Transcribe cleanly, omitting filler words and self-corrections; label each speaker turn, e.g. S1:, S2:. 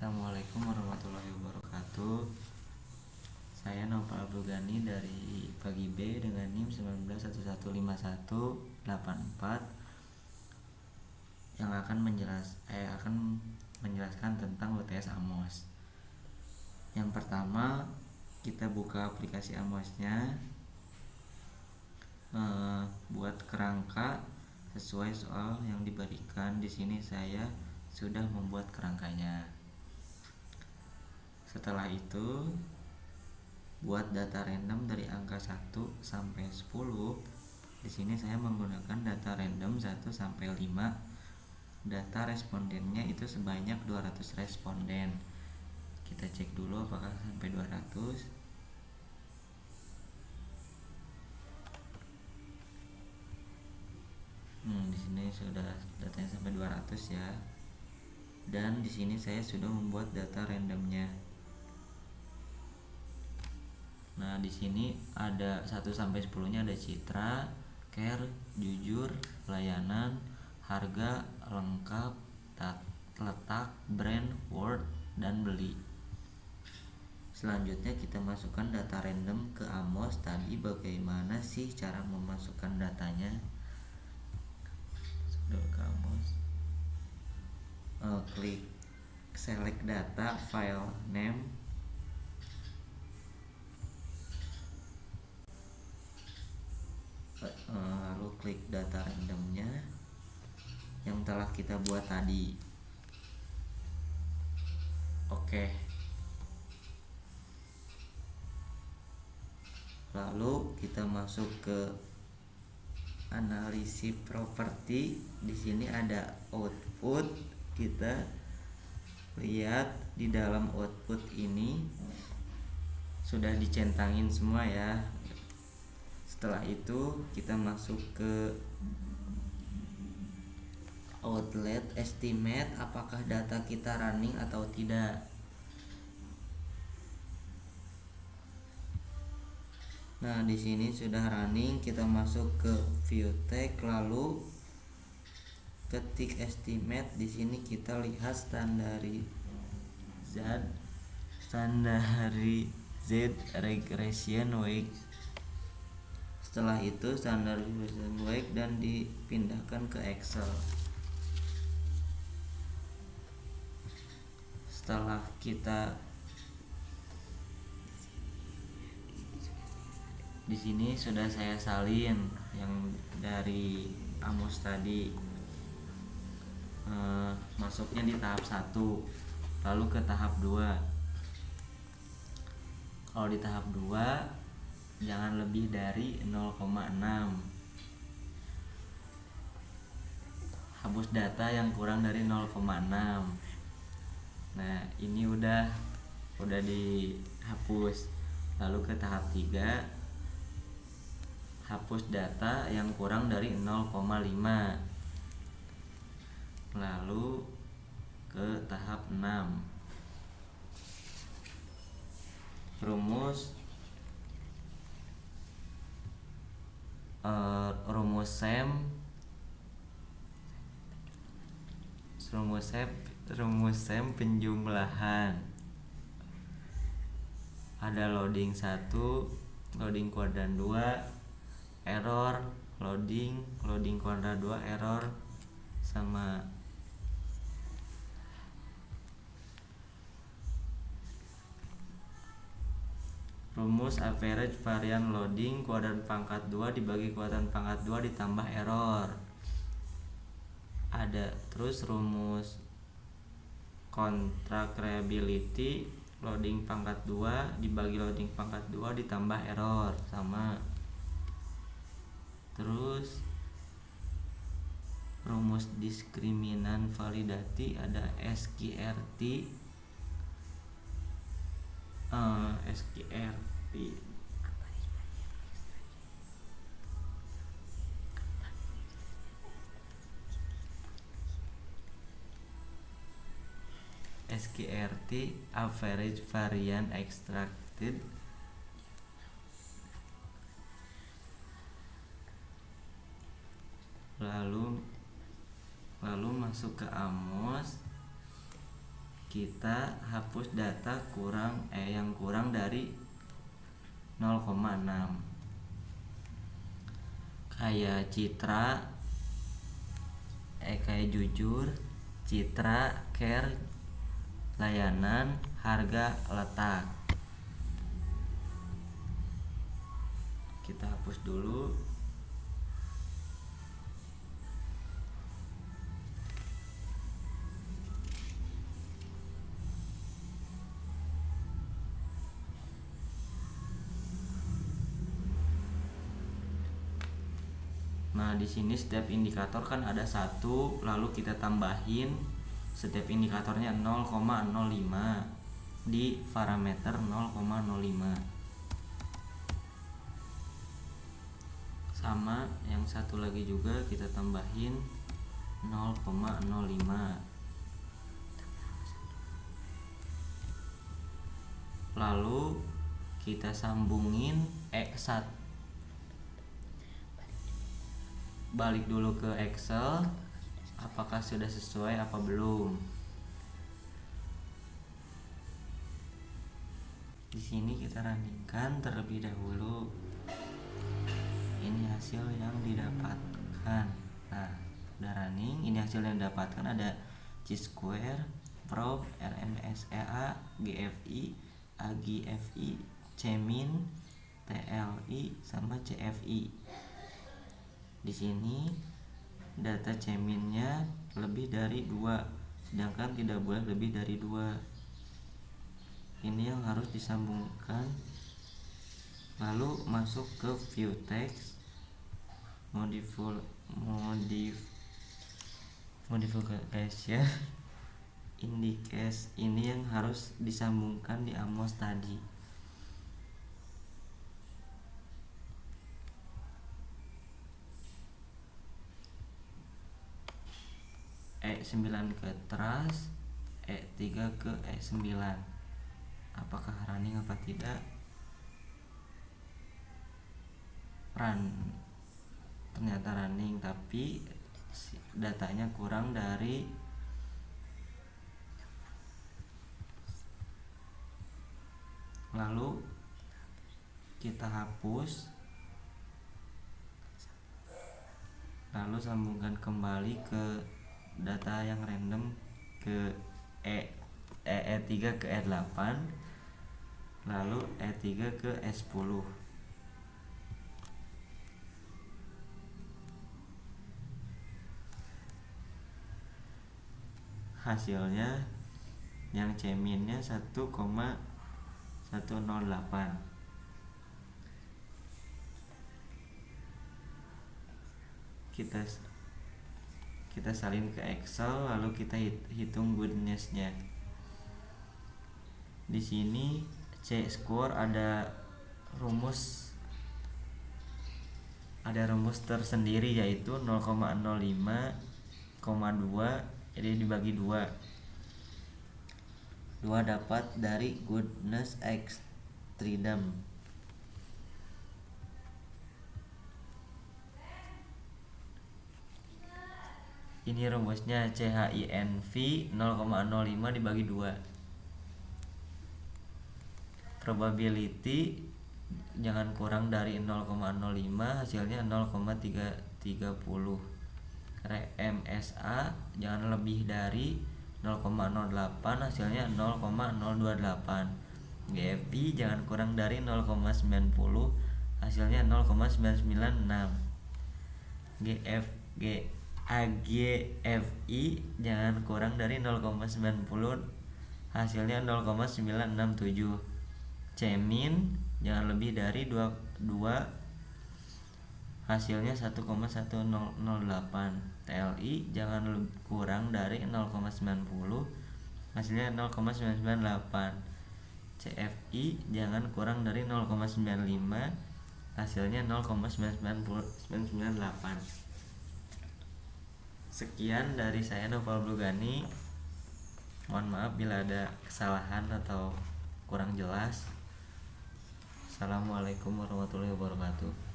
S1: Assalamualaikum warahmatullahi wabarakatuh. Saya Nopal Abdul Ghani dari Pagi B dengan NIM 19115184 yang akan menjelaskan tentang UTS Amos. Yang pertama, kita buka aplikasi Amosnya, buat kerangka sesuai soal yang diberikan. Di sini saya sudah membuat kerangkanya. Setelah itu, buat data random dari angka 1 sampai 10. Di sini saya menggunakan data random 1 sampai 5. Data respondennya itu sebanyak 200 responden. Kita cek dulu apakah sampai 200. Di sini sudah datanya sampai 200 ya. Dan di sini saya sudah membuat data randomnya. Nah, di sini ada 1 sampai 10-nya ada citra, care, jujur, layanan, harga, lengkap, letak, brand, word, dan beli. Selanjutnya kita masukkan data random ke Amos. Tadi bagaimana sih cara memasukkan datanya? Masuk ke Amos. Klik select data, file name, lalu klik data randomnya yang telah kita buat tadi. Oke. Lalu kita masuk ke analisis properti. Di sini ada output. Kita lihat di dalam output ini sudah dicentangin semua ya. Setelah itu kita masuk ke outlet estimate, apakah data kita running atau tidak. Nah, di sini sudah running. Kita masuk ke view tag, lalu ketik estimate. Di sini kita lihat standardized regression weight. Setelah itu standardization weight dan dipindahkan ke Excel. Setelah kita di sini sudah saya salin yang dari Amos tadi. Masuknya di tahap 1, lalu ke tahap 2. Kalau di tahap 2 jangan lebih dari 0,6. Hapus data yang kurang dari 0,6. Nah, ini udah dihapus. Lalu ke tahap 3, hapus data yang kurang dari 0,5. Lalu ke tahap 6, rumus SEM penjumlahan. Ada loading 1, loading kuadran 2, error, loading kuadran 2, error, sama rumus average varian loading kuadran pangkat 2 dibagi kuadran pangkat 2 ditambah error. Ada terus rumus contract reliability, loading pangkat 2 dibagi loading pangkat 2 ditambah error, sama. Terus rumus diskriminan validati, ada SQRT average varian extracted. Lalu masuk ke Amos. kita hapus data yang kurang dari 0,6. Kayak Citra, kayak Jujur, Citra, Care, Layanan, Harga, Letak. Kita hapus dulu. Nah, di sini setiap indikator kan ada 1, lalu kita tambahin setiap indikatornya 0,05 di parameter 0,05. Sama yang satu lagi juga kita tambahin 0,05. Lalu kita sambungin X1. Balik dulu ke Excel, apakah sudah sesuai apa belum. Di sini kita running-kan terlebih dahulu. Ini hasil yang didapatkan. Nah, udah running. Ini hasil yang didapatkan ada Chi-square, probe, RMSEA, GFI, AGFI, CMIN, TLI, sama CFI. Di sini data CMIN-nya lebih dari 2, sedangkan tidak boleh lebih dari 2. Ini yang harus disambungkan. Lalu masuk ke view text, modification indices. Ini yang harus disambungkan di Amos tadi. E9 ke trust, E3 ke E9. Apakah running apa tidak? Ternyata running, tapi datanya kurang dari lalu kita hapus, lalu sambungkan kembali ke data yang random ke E3 ke E8, lalu E3 ke E10. Hasilnya yang CMIN-nya 1,108. Kita salin ke Excel, lalu kita hitung goodness-nya. Di sini Chi-square ada rumus tersendiri, yaitu 0,05,2 jadi dibagi 2 dapat dari goodness X Tridem. Ini rumusnya CHINV 0,05 dibagi 2. Probability jangan kurang dari 0,05, hasilnya 0,330. RMSA jangan lebih dari 0,08, hasilnya 0,028. GFI jangan kurang dari 0,90, hasilnya 0,996. AGFI jangan kurang dari 0,90, hasilnya 0,967. CMIN jangan lebih dari 2, hasilnya 1,108. TLI jangan kurang dari 0,90, hasilnya 0,998. CFI jangan kurang dari 0,95, hasilnya 0,998. Sekian dari saya, Noval Blugani. Mohon maaf bila ada kesalahan atau kurang jelas. Assalamualaikum warahmatullahi wabarakatuh.